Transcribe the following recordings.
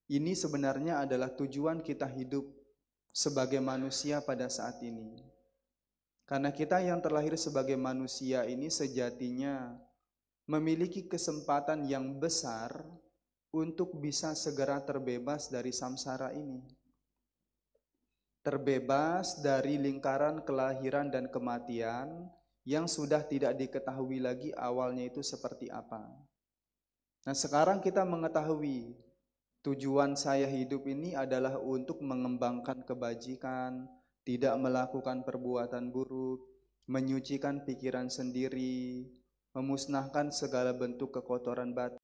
Ini sebenarnya adalah tujuan kita hidup sebagai manusia pada saat ini. Karena kita yang terlahir sebagai manusia ini sejatinya memiliki kesempatan yang besar untuk bisa segera terbebas dari samsara ini. Terbebas dari lingkaran kelahiran dan kematian yang sudah tidak diketahui lagi awalnya itu seperti apa. Nah, sekarang kita mengetahui tujuan saya hidup ini adalah untuk mengembangkan kebajikan, tidak melakukan perbuatan buruk, menyucikan pikiran sendiri, memusnahkan segala bentuk kekotoran batin.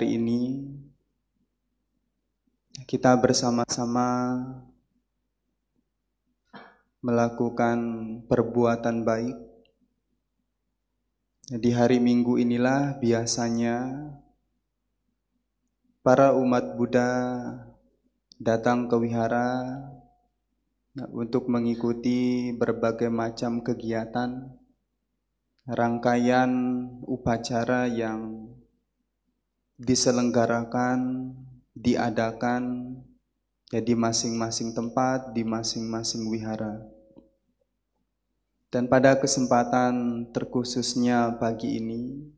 Hari ini kita bersama-sama melakukan perbuatan baik. Di hari Minggu inilah biasanya para umat Buddha datang ke wihara untuk mengikuti berbagai macam kegiatan, rangkaian upacara yang diselenggarakan, diadakan di masing-masing tempat, di masing-masing wihara. Dan pada kesempatan terkhususnya pagi ini,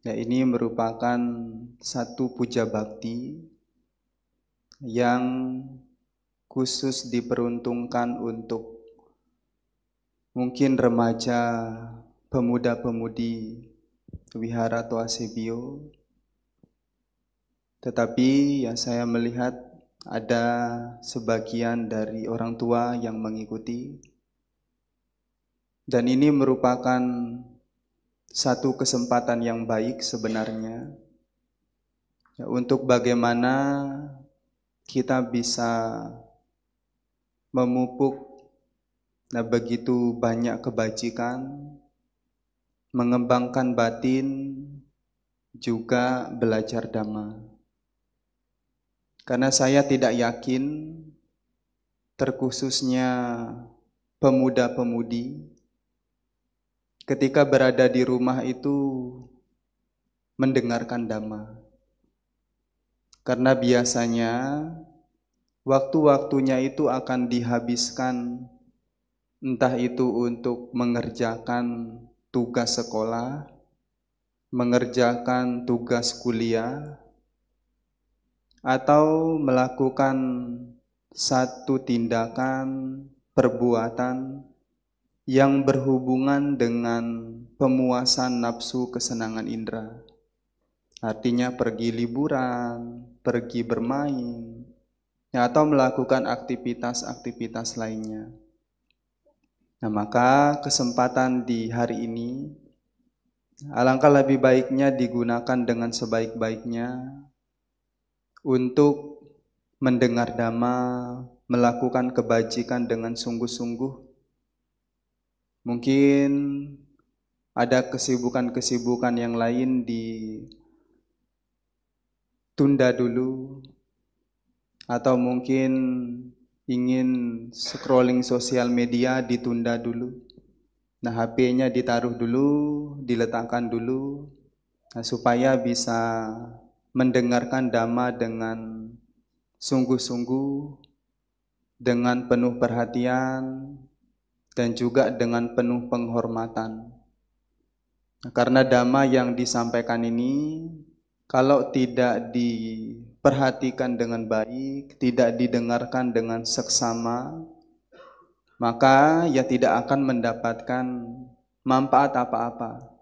ini merupakan satu puja bakti yang khusus diperuntukkan untuk mungkin remaja, pemuda-pemudi wihara Toasebio. Tetapi yang saya melihat ada sebagian dari orang tua yang mengikuti. Dan ini merupakan satu kesempatan yang baik sebenarnya untuk bagaimana kita bisa memupuk begitu banyak kebajikan, mengembangkan batin, juga belajar Dhamma. Karena saya tidak yakin terkhususnya pemuda-pemudi ketika berada di rumah itu mendengarkan Dhamma. Karena biasanya waktu-waktunya itu akan dihabiskan entah itu untuk mengerjakan tugas sekolah, mengerjakan tugas kuliah, atau melakukan satu tindakan, perbuatan yang berhubungan dengan pemuasan nafsu kesenangan indera. Artinya pergi liburan, pergi bermain, atau melakukan aktivitas-aktivitas lainnya. Nah, maka kesempatan di hari ini alangkah lebih baiknya digunakan dengan sebaik-baiknya untuk mendengar Dhamma, melakukan kebajikan dengan sungguh-sungguh. Mungkin ada kesibukan-kesibukan yang lain ditunda dulu, atau mungkin ingin scrolling sosial media ditunda dulu. Nah, HP-nya ditaruh dulu, diletakkan dulu, supaya bisa mendengarkan Dhamma dengan sungguh-sungguh, dengan penuh perhatian, dan juga dengan penuh penghormatan. Karena Dhamma yang disampaikan ini kalau tidak diperhatikan dengan baik, tidak didengarkan dengan seksama, maka tidak akan mendapatkan manfaat apa-apa.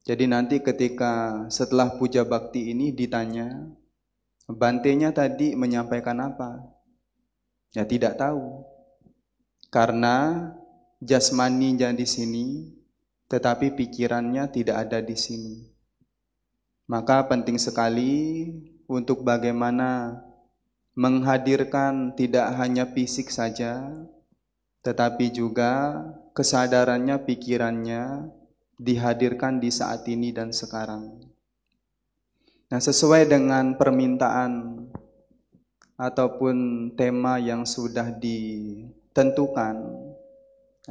Jadi nanti ketika setelah puja bakti ini ditanya, bantenya tadi menyampaikan apa? Tidak tahu. Karena jasmaninya di sini, tetapi pikirannya tidak ada di sini. Maka penting sekali untuk bagaimana menghadirkan tidak hanya fisik saja, tetapi juga kesadarannya, pikirannya dihadirkan di saat ini dan sekarang. Nah, sesuai dengan permintaan ataupun tema yang sudah ditentukan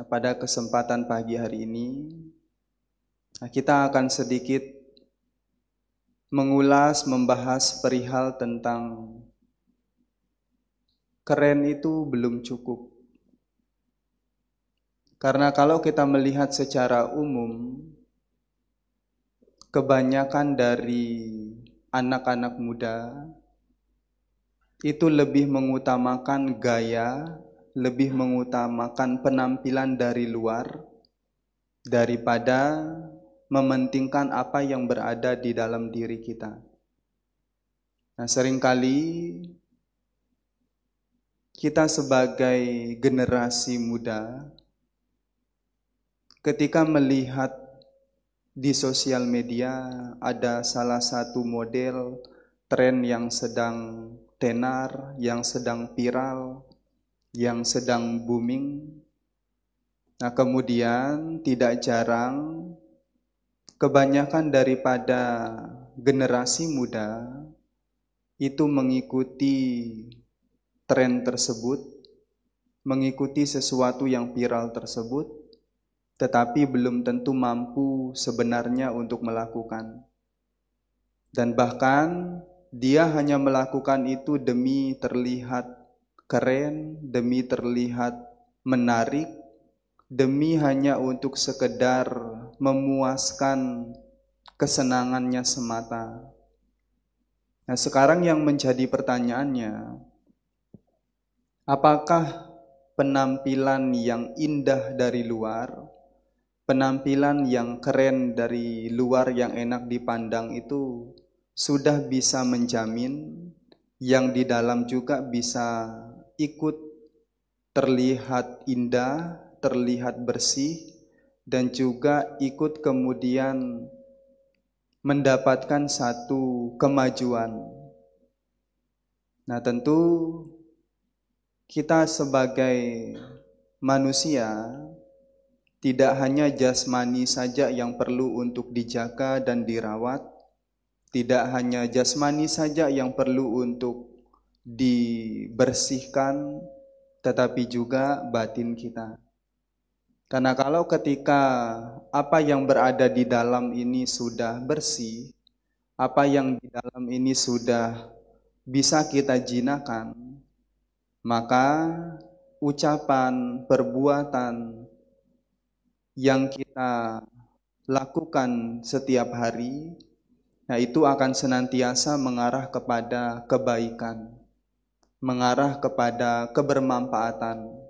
pada kesempatan pagi hari ini, kita akan sedikit mengulas, membahas perihal tentang keren itu belum cukup. Karena kalau kita melihat secara umum, kebanyakan dari anak-anak muda itu lebih mengutamakan gaya, lebih mengutamakan penampilan dari luar daripada mementingkan apa yang berada di dalam diri kita. Nah, seringkali kita sebagai generasi muda ketika melihat di sosial media ada salah satu model tren yang sedang tenar, yang sedang viral, yang sedang booming. Nah, kemudian tidak jarang kebanyakan daripada generasi muda itu mengikuti tren tersebut, mengikuti sesuatu yang viral tersebut, tetapi belum tentu mampu sebenarnya untuk melakukan. Dan bahkan dia hanya melakukan itu demi terlihat keren, demi terlihat menarik, demi hanya untuk sekedar memuaskan kesenangannya semata. Nah, sekarang yang menjadi pertanyaannya, apakah penampilan yang indah dari luar, penampilan yang keren dari luar yang enak dipandang itu sudah bisa menjamin yang di dalam juga bisa ikut terlihat indah, terlihat bersih, dan juga ikut kemudian mendapatkan satu kemajuan. Nah, tentu kita sebagai manusia tidak hanya jasmani saja yang perlu untuk dijaga dan dirawat, tidak hanya jasmani saja yang perlu untuk dibersihkan, tetapi juga batin kita. Karena kalau ketika apa yang berada di dalam ini sudah bersih, apa yang di dalam ini sudah bisa kita jinakan, maka ucapan, perbuatan yang kita lakukan setiap hari, nah itu akan senantiasa mengarah kepada kebaikan, mengarah kepada kebermanfaatan.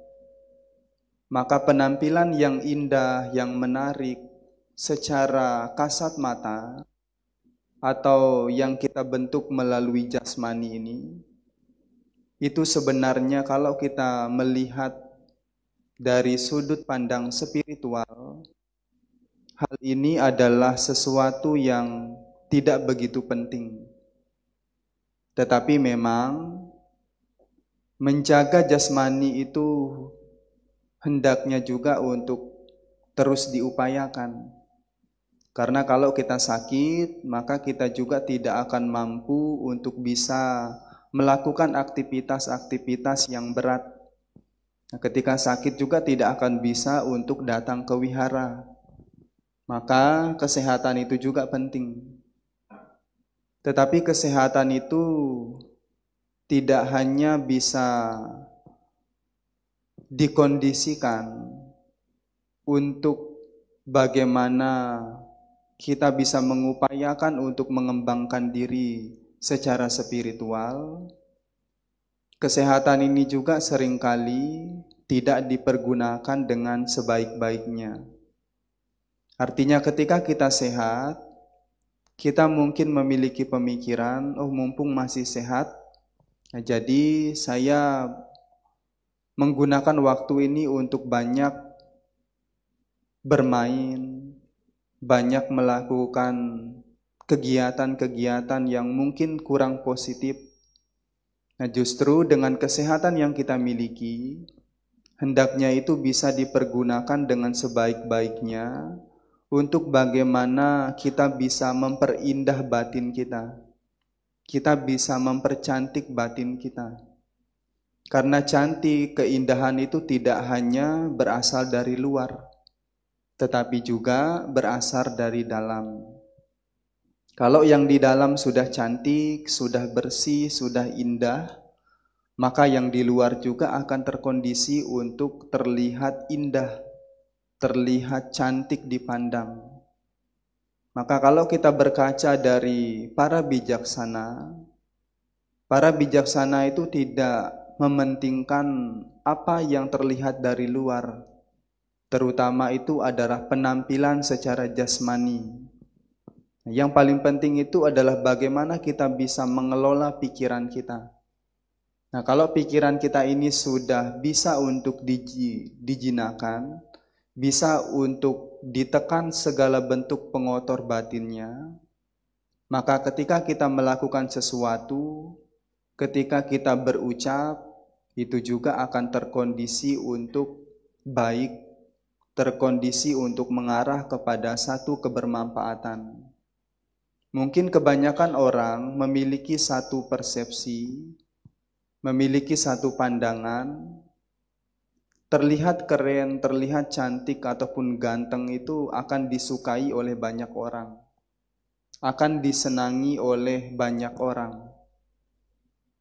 Maka penampilan yang indah, yang menarik secara kasat mata atau yang kita bentuk melalui jasmani ini, itu sebenarnya kalau kita melihat dari sudut pandang spiritual, hal ini adalah sesuatu yang tidak begitu penting. Tetapi memang menjaga jasmani itu hendaknya juga untuk terus diupayakan. Karena kalau kita sakit, maka kita juga tidak akan mampu untuk bisa melakukan aktivitas-aktivitas yang berat. Nah, ketika sakit juga tidak akan bisa untuk datang ke wihara. Maka kesehatan itu juga penting. Tetapi kesehatan itu tidak hanya bisa dikondisikan untuk bagaimana kita bisa mengupayakan untuk mengembangkan diri secara spiritual. Kesehatan ini juga seringkali tidak dipergunakan dengan sebaik-baiknya. Artinya ketika kita sehat, kita mungkin memiliki pemikiran, oh mumpung masih sehat, nah, jadi saya menggunakan waktu ini untuk banyak bermain, banyak melakukan kegiatan-kegiatan yang mungkin kurang positif. Nah, justru dengan kesehatan yang kita miliki, hendaknya itu bisa dipergunakan dengan sebaik-baiknya untuk bagaimana kita bisa memperindah batin kita. kita bisa mempercantik batin kita. Karena cantik, keindahan itu tidak hanya berasal dari luar, tetapi juga berasal dari dalam. Kalau yang di dalam sudah cantik, sudah bersih, sudah indah, maka yang di luar juga akan terkondisi untuk terlihat indah, terlihat cantik dipandang. Maka kalau kita berkaca dari para bijaksana itu tidak mementingkan apa yang terlihat dari luar, terutama itu adalah penampilan secara jasmani. Yang paling penting itu adalah bagaimana kita bisa mengelola pikiran kita. Nah, kalau pikiran kita ini sudah bisa untuk dijinakan, bisa untuk ditekan segala bentuk pengotor batinnya, maka ketika kita melakukan sesuatu, ketika kita berucap, itu juga akan terkondisi untuk baik, terkondisi untuk mengarah kepada satu kebermanfaatan. Mungkin kebanyakan orang memiliki satu persepsi, memiliki satu pandangan, terlihat keren, terlihat cantik ataupun ganteng itu akan disukai oleh banyak orang, akan disenangi oleh banyak orang.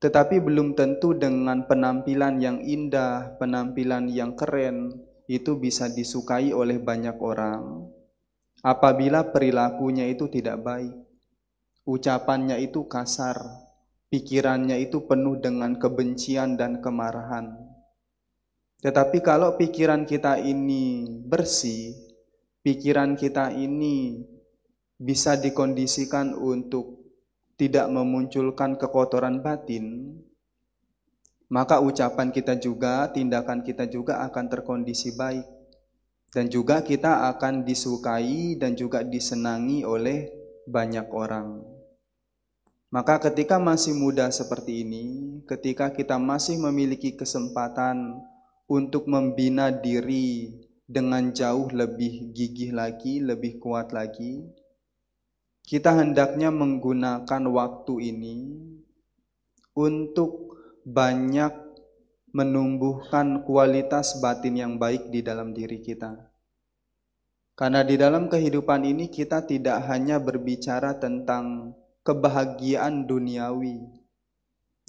Tetapi belum tentu dengan penampilan yang indah, penampilan yang keren itu bisa disukai oleh banyak orang apabila perilakunya itu tidak baik, ucapannya itu kasar, pikirannya itu penuh dengan kebencian dan kemarahan. Tetapi kalau pikiran kita ini bersih, pikiran kita ini bisa dikondisikan untuk tidak memunculkan kekotoran batin, maka ucapan kita juga, tindakan kita juga akan terkondisi baik. Dan juga kita akan disukai dan juga disenangi oleh banyak orang. Maka ketika masih muda seperti ini, ketika kita masih memiliki kesempatan untuk membina diri dengan jauh lebih gigih lagi, lebih kuat lagi, kita hendaknya menggunakan waktu ini untuk banyak menumbuhkan kualitas batin yang baik di dalam diri kita. Karena di dalam kehidupan ini kita tidak hanya berbicara tentang kebahagiaan duniawi,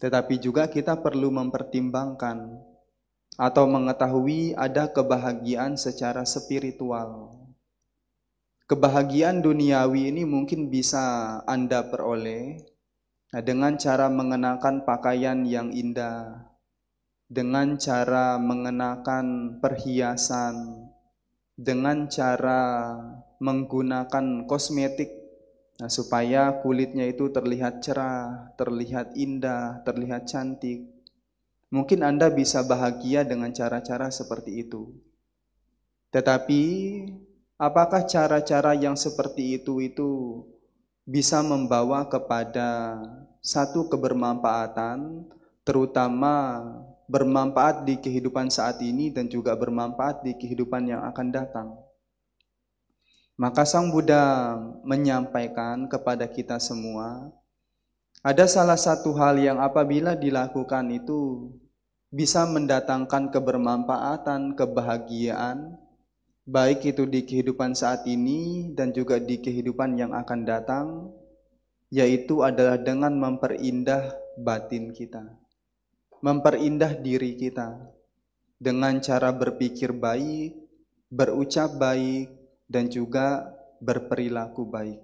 tetapi juga kita perlu mempertimbangkan atau mengetahui ada kebahagiaan secara spiritual. Kebahagiaan duniawi ini mungkin bisa Anda peroleh dengan cara mengenakan pakaian yang indah, dengan cara mengenakan perhiasan, dengan cara menggunakan kosmetik supaya kulitnya itu terlihat cerah, terlihat indah, terlihat cantik. Mungkin Anda bisa bahagia dengan cara-cara seperti itu. Tetapi apakah cara-cara yang seperti itu bisa membawa kepada satu kebermanfaatan, terutama bermanfaat di kehidupan saat ini dan juga bermanfaat di kehidupan yang akan datang? Maka Sang Buddha menyampaikan kepada kita semua, ada salah satu hal yang apabila dilakukan itu bisa mendatangkan kebermanfaatan, kebahagiaan, baik itu di kehidupan saat ini dan juga di kehidupan yang akan datang, yaitu adalah dengan memperindah batin kita, memperindah diri kita dengan cara berpikir baik, berucap baik, dan juga berperilaku baik.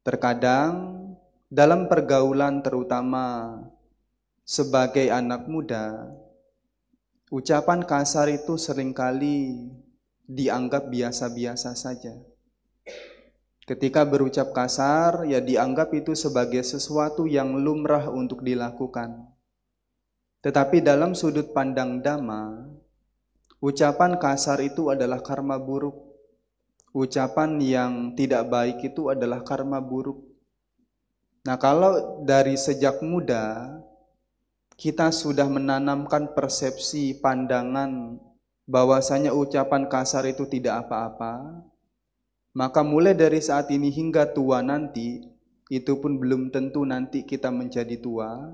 Terkadang dalam pergaulan terutama sebagai anak muda, ucapan kasar itu seringkali dianggap biasa-biasa saja. Ketika berucap kasar, ya dianggap itu sebagai sesuatu yang lumrah untuk dilakukan. Tetapi dalam sudut pandang Dhamma, ucapan kasar itu adalah karma buruk. Ucapan yang tidak baik itu adalah karma buruk. Nah, kalau dari sejak muda kita sudah menanamkan persepsi, pandangan bahwasanya ucapan kasar itu tidak apa-apa, maka mulai dari saat ini hingga tua nanti, itu pun belum tentu nanti kita menjadi tua.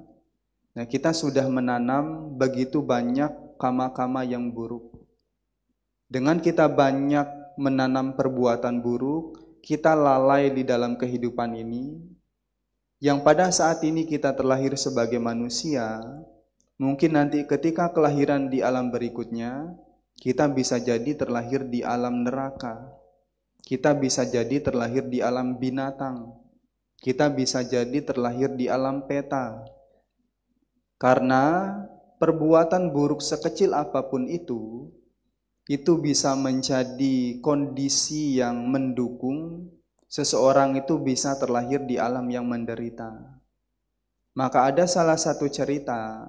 Nah, kita sudah menanam begitu banyak kama-kama yang buruk. Dengan kita banyak menanam perbuatan buruk, kita lalai di dalam kehidupan ini, yang pada saat ini kita terlahir sebagai manusia, mungkin nanti ketika kelahiran di alam berikutnya, kita bisa jadi terlahir di alam neraka. Kita bisa jadi terlahir di alam binatang. Kita bisa jadi terlahir di alam peta. Karena perbuatan buruk sekecil apapun itu bisa menjadi kondisi yang mendukung seseorang itu bisa terlahir di alam yang menderita. Maka ada salah satu cerita,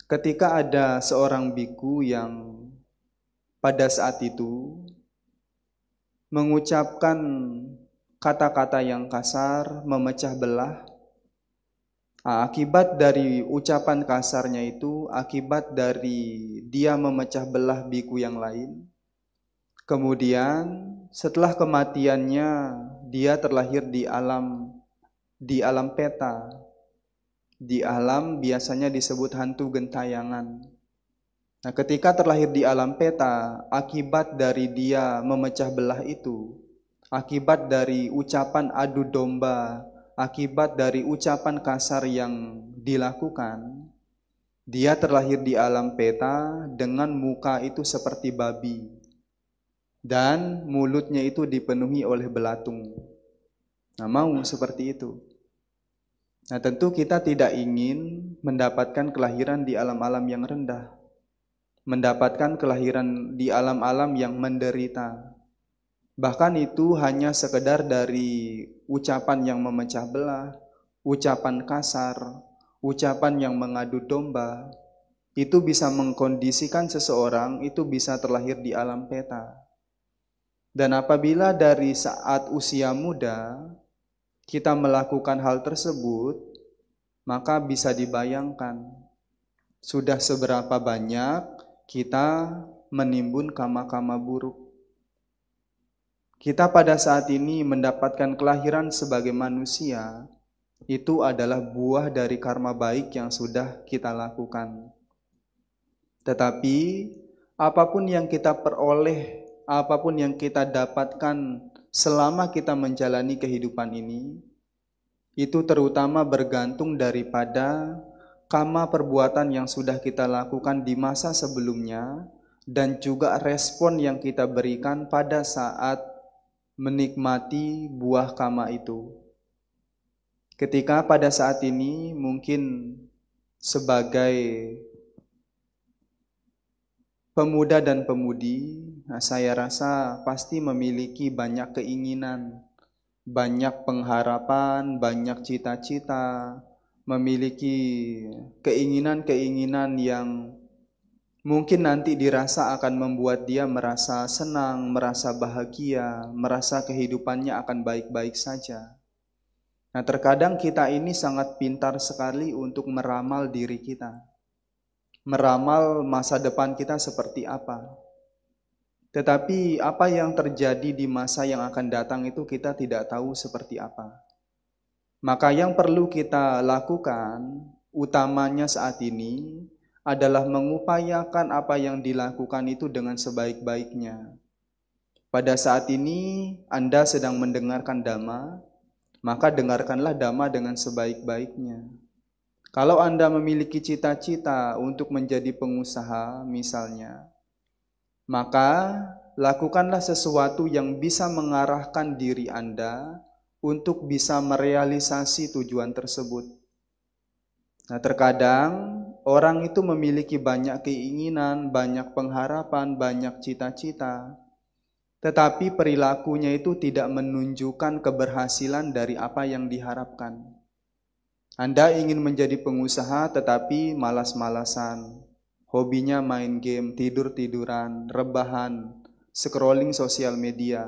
ketika ada seorang biku yang pada saat itu mengucapkan kata-kata yang kasar, memecah belah. Akibat dari ucapan kasarnya itu, akibat dari dia memecah belah biku yang lain. Kemudian setelah kematiannya, dia terlahir di alam peta. Di alam biasanya disebut hantu gentayangan. Nah, ketika terlahir di alam peta, akibat dari dia memecah belah itu, akibat dari ucapan adu domba, akibat dari ucapan kasar yang dilakukan, dia terlahir di alam peta dengan muka itu seperti babi dan mulutnya itu dipenuhi oleh belatung. Nah, mau seperti itu. Nah, tentu kita tidak ingin mendapatkan kelahiran di alam-alam yang rendah, mendapatkan kelahiran di alam-alam yang menderita. Bahkan itu hanya sekedar dari ucapan yang memecah belah, ucapan kasar, ucapan yang mengadu domba, itu bisa mengkondisikan seseorang itu bisa terlahir di alam peta. Dan apabila dari saat usia muda kita melakukan hal tersebut, maka bisa dibayangkan sudah seberapa banyak kita menimbun kama-kama buruk. Kita pada saat ini mendapatkan kelahiran sebagai manusia, itu adalah buah dari karma baik yang sudah kita lakukan. Tetapi apapun yang kita peroleh, apapun yang kita dapatkan selama kita menjalani kehidupan ini, itu terutama bergantung daripada karma perbuatan yang sudah kita lakukan di masa sebelumnya, dan juga respon yang kita berikan pada saat menikmati buah kama itu. Ketika pada saat ini mungkin sebagai pemuda dan pemudi, saya rasa pasti memiliki banyak keinginan, banyak pengharapan, banyak cita-cita, memiliki keinginan-keinginan yang mungkin nanti dirasa akan membuat dia merasa senang, merasa bahagia, merasa kehidupannya akan baik-baik saja. Nah, terkadang kita ini sangat pintar sekali untuk meramal diri kita. Meramal masa depan kita seperti apa. Tetapi apa yang terjadi di masa yang akan datang itu kita tidak tahu seperti apa. Maka yang perlu kita lakukan, utamanya saat ini, adalah mengupayakan apa yang dilakukan itu dengan sebaik-baiknya. Pada saat ini Anda sedang mendengarkan dhamma, maka dengarkanlah dhamma dengan sebaik-baiknya. Kalau Anda memiliki cita-cita untuk menjadi pengusaha misalnya, maka lakukanlah sesuatu yang bisa mengarahkan diri Anda untuk bisa merealisasi tujuan tersebut. Nah, terkadang orang itu memiliki banyak keinginan, banyak pengharapan, banyak cita-cita, tetapi perilakunya itu tidak menunjukkan keberhasilan dari apa yang diharapkan. Anda ingin menjadi pengusaha tetapi malas-malasan, hobinya main game, tidur-tiduran, rebahan, scrolling sosial media.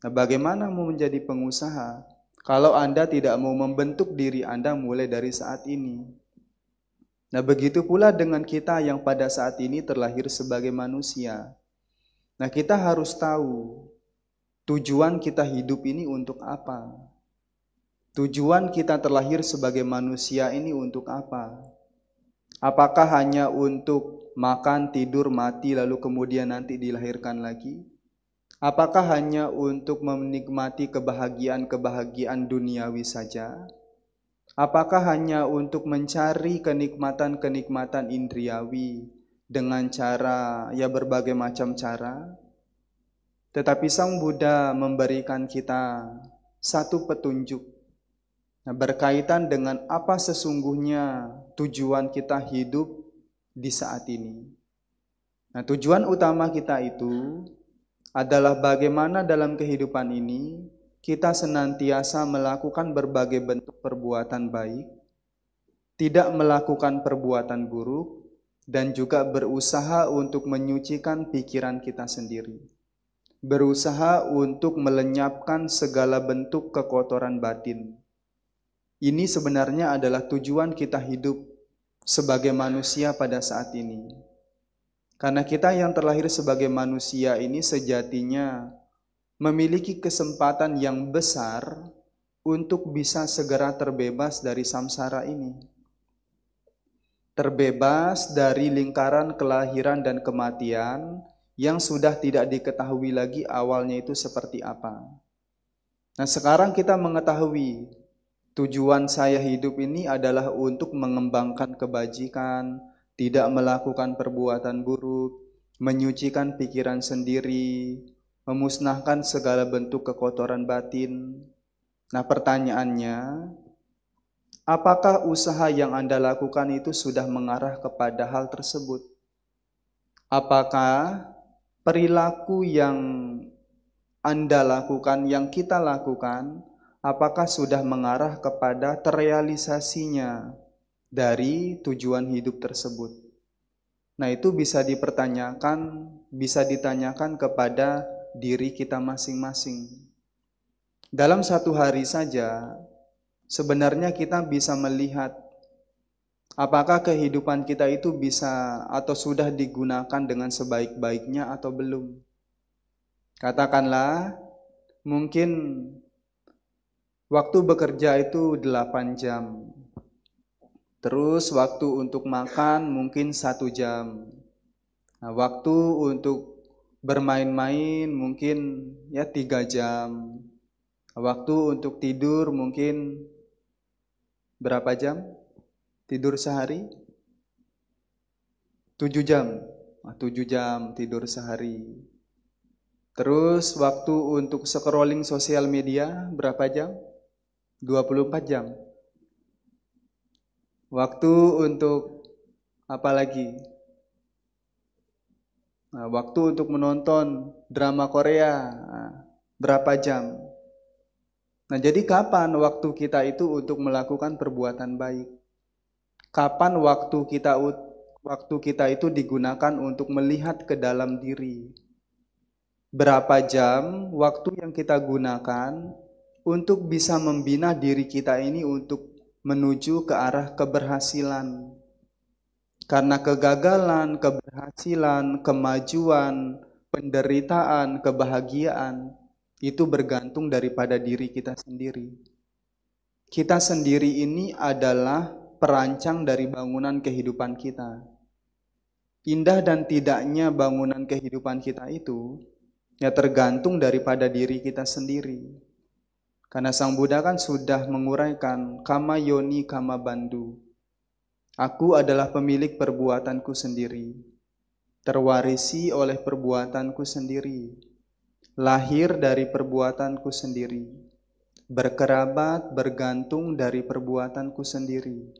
Nah, bagaimana mau menjadi pengusaha kalau Anda tidak mau membentuk diri Anda mulai dari saat ini? Nah, begitu pula dengan kita yang pada saat ini terlahir sebagai manusia. Nah, kita harus tahu tujuan kita hidup ini untuk apa. tujuan kita terlahir sebagai manusia ini untuk apa? Apakah hanya untuk makan, tidur, mati, lalu kemudian nanti dilahirkan lagi? Apakah hanya untuk menikmati kebahagiaan-kebahagiaan duniawi saja? Apakah hanya untuk mencari kenikmatan-kenikmatan indriawi dengan cara, ya berbagai macam cara? Tetapi Sang Buddha memberikan kita satu petunjuk berkaitan dengan apa sesungguhnya tujuan kita hidup di saat ini. Nah, tujuan utama kita itu adalah bagaimana dalam kehidupan ini kita senantiasa melakukan berbagai bentuk perbuatan baik, tidak melakukan perbuatan buruk, dan juga berusaha untuk menyucikan pikiran kita sendiri. Berusaha untuk melenyapkan segala bentuk kekotoran batin. Ini sebenarnya adalah tujuan kita hidup sebagai manusia pada saat ini. Karena kita yang terlahir sebagai manusia ini sejatinya memiliki kesempatan yang besar untuk bisa segera terbebas dari samsara ini. Terbebas dari lingkaran kelahiran dan kematian yang sudah tidak diketahui lagi awalnya itu seperti apa. Nah, sekarang kita mengetahui tujuan saya hidup ini adalah untuk mengembangkan kebajikan, tidak melakukan perbuatan buruk, menyucikan pikiran sendiri, memusnahkan segala bentuk kekotoran batin. Nah, pertanyaannya, apakah usaha yang Anda lakukan itu sudah mengarah kepada hal tersebut? Apakah perilaku yang Anda lakukan, yang kita lakukan, apakah sudah mengarah kepada terrealisasinya dari tujuan hidup tersebut? Nah, itu bisa dipertanyakan, bisa ditanyakan kepada diri kita masing-masing. Dalam satu hari saja, sebenarnya kita bisa melihat apakah kehidupan kita itu bisa atau sudah digunakan dengan sebaik-baiknya atau belum. Katakanlah, mungkin waktu bekerja itu 8 jam. Terus waktu untuk makan mungkin 1 jam. Nah, waktu untuk bermain-main mungkin ya 3 jam. Waktu untuk tidur mungkin berapa jam? Tidur sehari? 7 jam. 7 jam tidur sehari. Terus waktu untuk scrolling sosial media berapa jam? 24 jam. Waktu untuk apa lagi? Nah, waktu untuk menonton drama Korea berapa jam? Nah, jadi kapan waktu kita itu untuk melakukan perbuatan baik? Kapan waktu kita itu digunakan untuk melihat ke dalam diri? Berapa jam waktu yang kita gunakan untuk bisa membina diri kita ini untuk menuju ke arah keberhasilan? Karena kegagalan, keberhasilan, kemajuan, penderitaan, kebahagiaan itu bergantung daripada diri kita sendiri. Kita sendiri ini adalah perancang dari bangunan kehidupan kita. Indah dan tidaknya bangunan kehidupan kita itu ya tergantung daripada diri kita sendiri. Karena Sang Buddha kan sudah menguraikan kama yoni kama bandhu. Aku adalah pemilik perbuatanku sendiri, terwarisi oleh perbuatanku sendiri, lahir dari perbuatanku sendiri, berkerabat bergantung dari perbuatanku sendiri.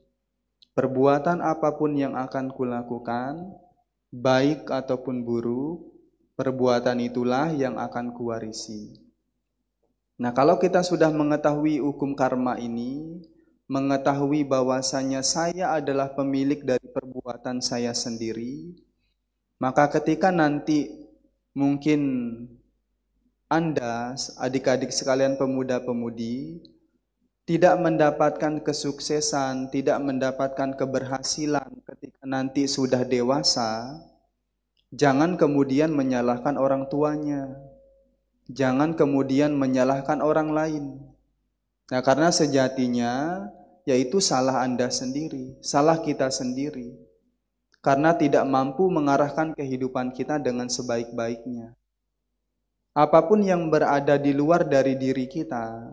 Perbuatan apapun yang akan kulakukan, baik ataupun buruk, perbuatan itulah yang akan kuwarisi. Nah, kalau kita sudah mengetahui hukum karma ini, mengetahui bahwasanya saya adalah pemilik dari perbuatan saya sendiri, maka ketika nanti mungkin Anda, adik-adik sekalian pemuda-pemudi, tidak mendapatkan kesuksesan, tidak mendapatkan keberhasilan ketika nanti sudah dewasa, jangan kemudian menyalahkan orang tuanya. Jangan kemudian menyalahkan orang lain. Nah, karena sejatinya yaitu salah Anda sendiri, salah kita sendiri. Karena tidak mampu mengarahkan kehidupan kita dengan sebaik-baiknya. Apapun yang berada di luar dari diri kita,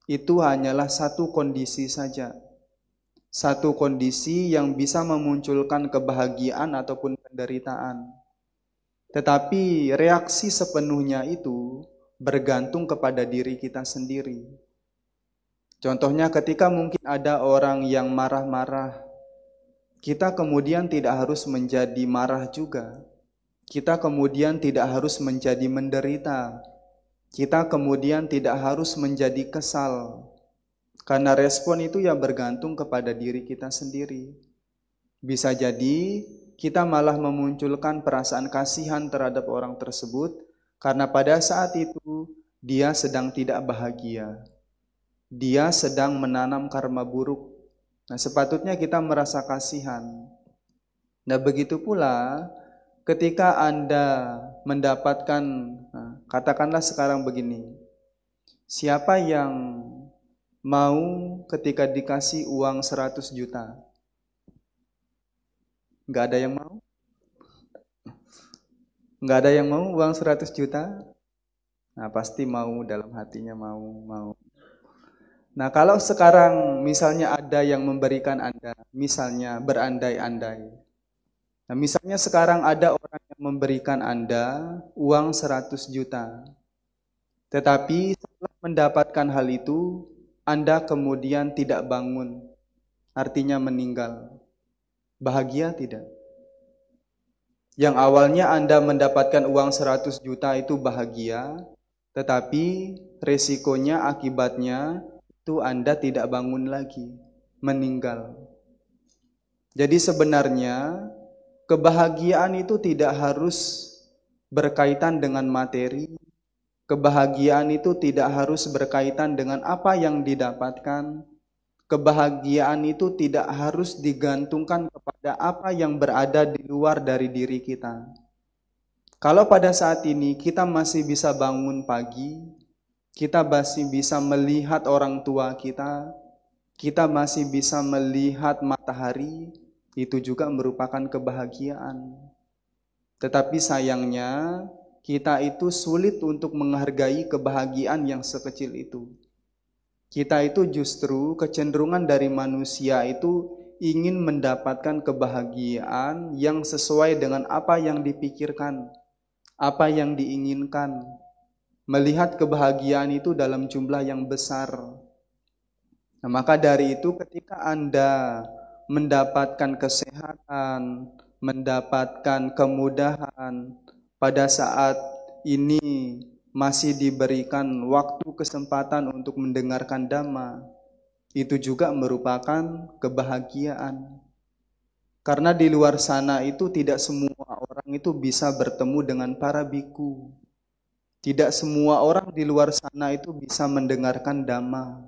itu hanyalah satu kondisi saja. Satu kondisi yang bisa memunculkan kebahagiaan ataupun penderitaan. Tetapi reaksi sepenuhnya itu bergantung kepada diri kita sendiri. Contohnya ketika mungkin ada orang yang marah-marah, kita kemudian tidak harus menjadi marah juga. Kita kemudian tidak harus menjadi menderita. Kita kemudian tidak harus menjadi kesal. Karena respon itu ya bergantung kepada diri kita sendiri. Bisa jadi kita malah memunculkan perasaan kasihan terhadap orang tersebut karena pada saat itu dia sedang tidak bahagia. Dia sedang menanam karma buruk. Nah, sepatutnya kita merasa kasihan. Nah, begitu pula ketika Anda mendapatkan, katakanlah sekarang begini, siapa yang mau ketika dikasih uang 100 juta? Nggak ada yang mau? Nggak ada yang mau uang 100 juta? Nah, pasti mau, dalam hatinya mau. Nah, kalau sekarang misalnya ada yang memberikan Anda, misalnya berandai-andai. Nah, misalnya sekarang ada orang yang memberikan Anda uang 100 juta. Tetapi setelah mendapatkan hal itu, Anda kemudian tidak bangun. Artinya meninggal. Bahagia tidak? Yang awalnya Anda mendapatkan uang 100 juta itu bahagia, tetapi resikonya, akibatnya, itu Anda tidak bangun lagi, meninggal. Jadi sebenarnya kebahagiaan itu tidak harus berkaitan dengan materi. Kebahagiaan itu tidak harus berkaitan dengan apa yang didapatkan. Kebahagiaan itu tidak harus digantungkan kepada apa yang berada di luar dari diri kita. Kalau pada saat ini kita masih bisa bangun pagi, kita masih bisa melihat orang tua kita masih bisa melihat matahari, itu juga merupakan kebahagiaan. Tetapi sayangnya, kita itu sulit untuk menghargai kebahagiaan yang sekecil itu. Kita itu justru kecenderungan dari manusia itu ingin mendapatkan kebahagiaan yang sesuai dengan apa yang dipikirkan, apa yang diinginkan. Melihat kebahagiaan itu dalam jumlah yang besar. Nah, maka dari itu ketika Anda mendapatkan kesehatan, mendapatkan kemudahan, pada saat ini masih diberikan waktu kesempatan untuk mendengarkan Dhamma, itu juga merupakan kebahagiaan. Karena di luar sana itu tidak semua orang itu bisa bertemu dengan para biku. Tidak semua orang di luar sana itu bisa mendengarkan Dhamma.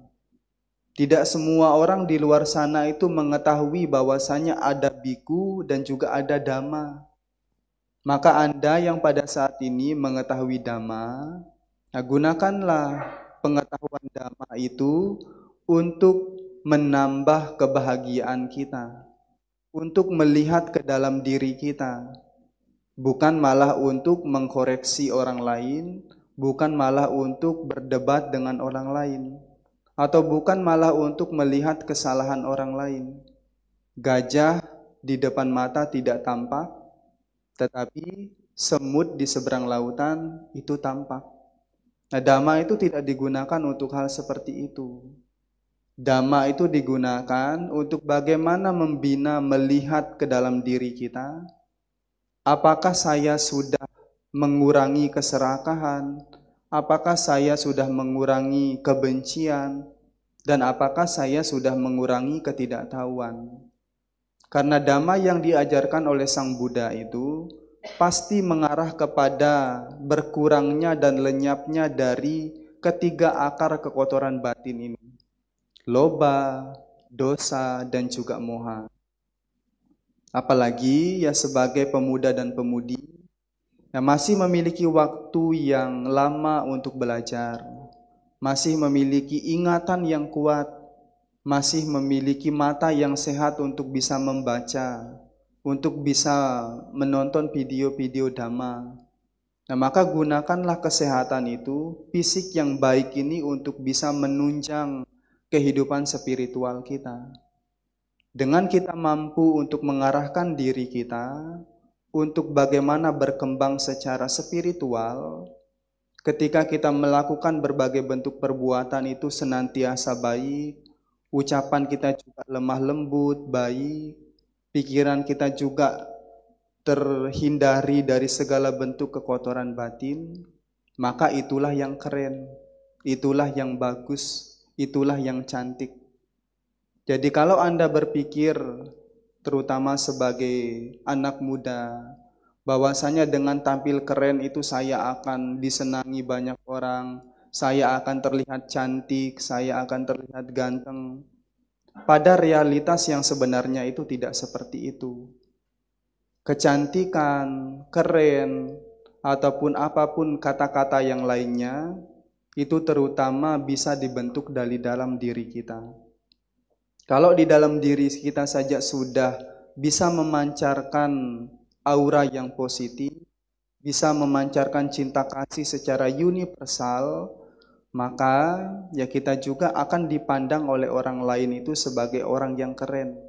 Tidak semua orang di luar sana itu mengetahui bahwasanya ada biku dan juga ada Dhamma. Maka Anda yang pada saat ini mengetahui Dhamma, gunakanlah pengetahuan Dhamma itu untuk menambah kebahagiaan kita, untuk melihat ke dalam diri kita. Bukan malah untuk mengkoreksi orang lain, bukan malah untuk berdebat dengan orang lain, atau bukan malah untuk melihat kesalahan orang lain. Gajah di depan mata tidak tampak, tetapi semut di seberang lautan itu tampak. Nah, Dhamma itu tidak digunakan untuk hal seperti itu. Dhamma itu digunakan untuk bagaimana membina, melihat ke dalam diri kita. Apakah saya sudah mengurangi keserakahan? Apakah saya sudah mengurangi kebencian? Dan apakah saya sudah mengurangi ketidaktahuan? Karena Dhamma yang diajarkan oleh Sang Buddha itu pasti mengarah kepada berkurangnya dan lenyapnya dari ketiga akar kekotoran batin ini. Loba, dosa, dan juga moha. Apalagi ya sebagai pemuda dan pemudi yang masih memiliki waktu yang lama untuk belajar, masih memiliki ingatan yang kuat, masih memiliki mata yang sehat untuk bisa membaca, untuk bisa menonton video-video dhamma. Nah, maka gunakanlah kesehatan itu, fisik yang baik ini untuk bisa menunjang kehidupan spiritual kita. Dengan kita mampu untuk mengarahkan diri kita untuk bagaimana berkembang secara spiritual, ketika kita melakukan berbagai bentuk perbuatan itu senantiasa baik, ucapan kita juga lemah lembut, baik, pikiran kita juga terhindari dari segala bentuk kekotoran batin, maka itulah yang keren, itulah yang bagus, itulah yang cantik. Jadi kalau Anda berpikir, terutama sebagai anak muda, bahwasanya dengan tampil keren itu saya akan disenangi banyak orang, saya akan terlihat cantik, saya akan terlihat ganteng. Pada realitas yang sebenarnya itu tidak seperti itu. Kecantikan, keren, ataupun apapun kata-kata yang lainnya, itu terutama bisa dibentuk dari dalam diri kita. Kalau di dalam diri kita saja sudah bisa memancarkan aura yang positif, bisa memancarkan cinta kasih secara universal, maka ya kita juga akan dipandang oleh orang lain itu sebagai orang yang keren,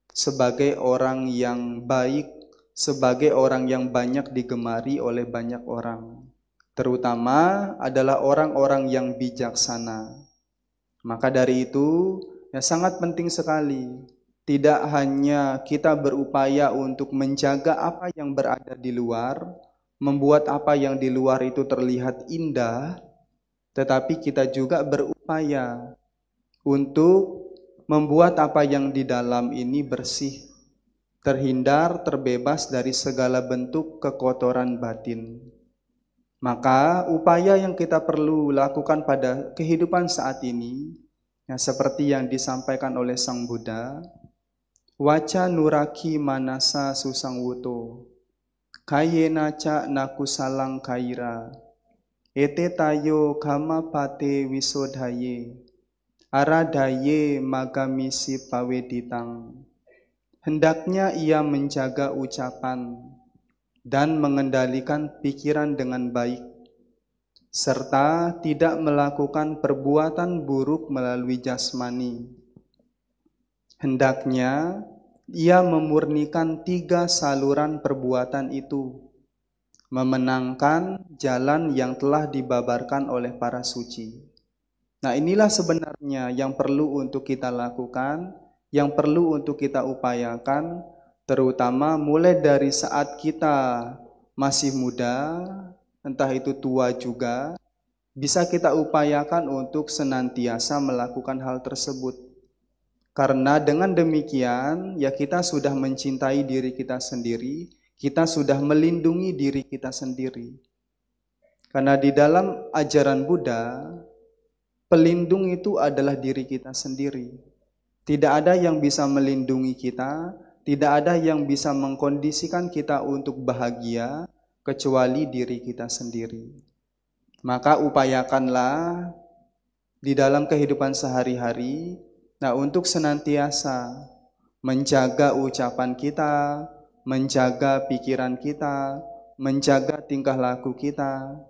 sebagai orang yang baik, sebagai orang yang banyak digemari oleh banyak orang. Terutama adalah orang-orang yang bijaksana. Maka dari itu, ya sangat penting sekali, tidak hanya kita berupaya untuk menjaga apa yang berada di luar, membuat apa yang di luar itu terlihat indah, tetapi kita juga berupaya untuk membuat apa yang di dalam ini bersih, terhindar, terbebas dari segala bentuk kekotoran batin. Maka upaya yang kita perlu lakukan pada kehidupan saat ini, ya, seperti yang disampaikan oleh Sang Buddha, waca nuraki manasa susang wuto, kayena ca nakusalang kaira, ete tayo kama pate wisodhaye, aradaye magamisi paweditang. Hendaknya ia menjaga ucapan dan mengendalikan pikiran dengan baik, serta tidak melakukan perbuatan buruk melalui jasmani. Hendaknya ia memurnikan 3 saluran perbuatan itu, memenangkan jalan yang telah dibabarkan oleh para suci. Nah, inilah sebenarnya yang perlu untuk kita lakukan, yang perlu untuk kita upayakan, terutama mulai dari saat kita masih muda, entah itu tua juga, bisa kita upayakan untuk senantiasa melakukan hal tersebut. Karena dengan demikian, ya kita sudah mencintai diri kita sendiri, kita sudah melindungi diri kita sendiri. Karena di dalam ajaran Buddha, pelindung itu adalah diri kita sendiri. Tidak ada yang bisa melindungi kita, tidak ada yang bisa mengkondisikan kita untuk bahagia, kecuali diri kita sendiri. Maka upayakanlah di dalam kehidupan sehari-hari, nah untuk senantiasa menjaga ucapan kita, menjaga pikiran kita, menjaga tingkah laku kita,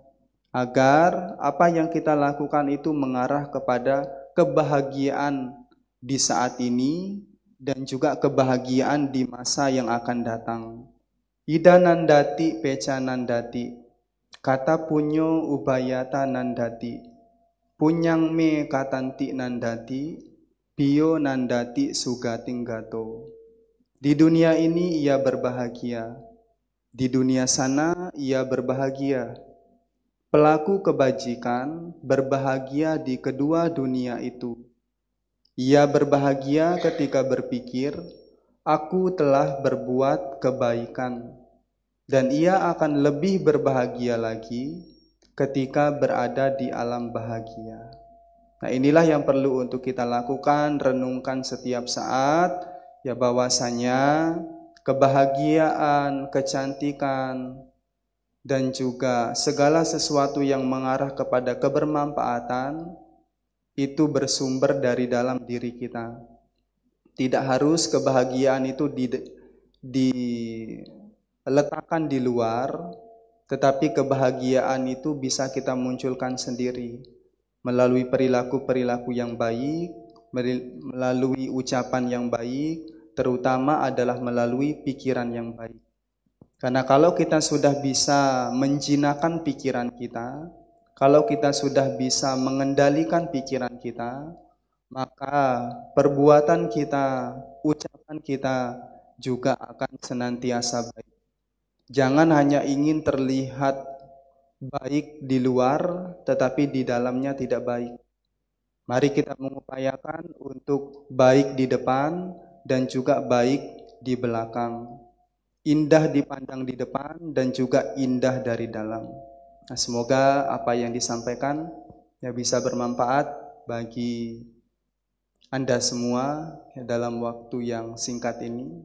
agar apa yang kita lakukan itu mengarah kepada kebahagiaan di saat ini dan juga kebahagiaan di masa yang akan datang. Ida nandati peca nandati, kata punyo ubayata nandati, punyang me katanti nandati, bio nandati sugating gato. Di dunia ini ia berbahagia, di dunia sana ia berbahagia. Pelaku kebajikan berbahagia di kedua dunia itu. Ia berbahagia ketika berpikir, aku telah berbuat kebaikan, dan ia akan lebih berbahagia lagi ketika berada di alam bahagia. Nah, inilah yang perlu untuk kita lakukan, renungkan setiap saat, ya bahwasanya kebahagiaan, kecantikan, dan juga segala sesuatu yang mengarah kepada kebermanfaatan itu bersumber dari dalam diri kita. Tidak harus kebahagiaan itu diletakkan di luar, tetapi kebahagiaan itu bisa kita munculkan sendiri melalui perilaku-perilaku yang baik, melalui ucapan yang baik, terutama adalah melalui pikiran yang baik. Karena kalau kita sudah bisa menjinakkan pikiran kita, kalau kita sudah bisa mengendalikan pikiran kita, maka perbuatan kita, ucapan kita juga akan senantiasa baik. Jangan hanya ingin terlihat baik di luar, tetapi di dalamnya tidak baik. Mari kita mengupayakan untuk baik di depan dan juga baik di belakang. Indah dipandang di depan dan juga indah dari dalam. Nah, semoga apa yang disampaikan ya bisa bermanfaat bagi Anda semua dalam waktu yang singkat ini.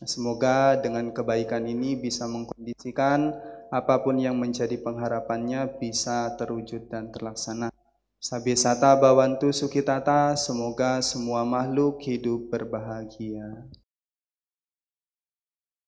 Semoga dengan kebaikan ini bisa mengkondisikan apapun yang menjadi pengharapannya bisa terwujud dan terlaksana. Sabesata bawantu sukitata, semoga semua makhluk hidup berbahagia.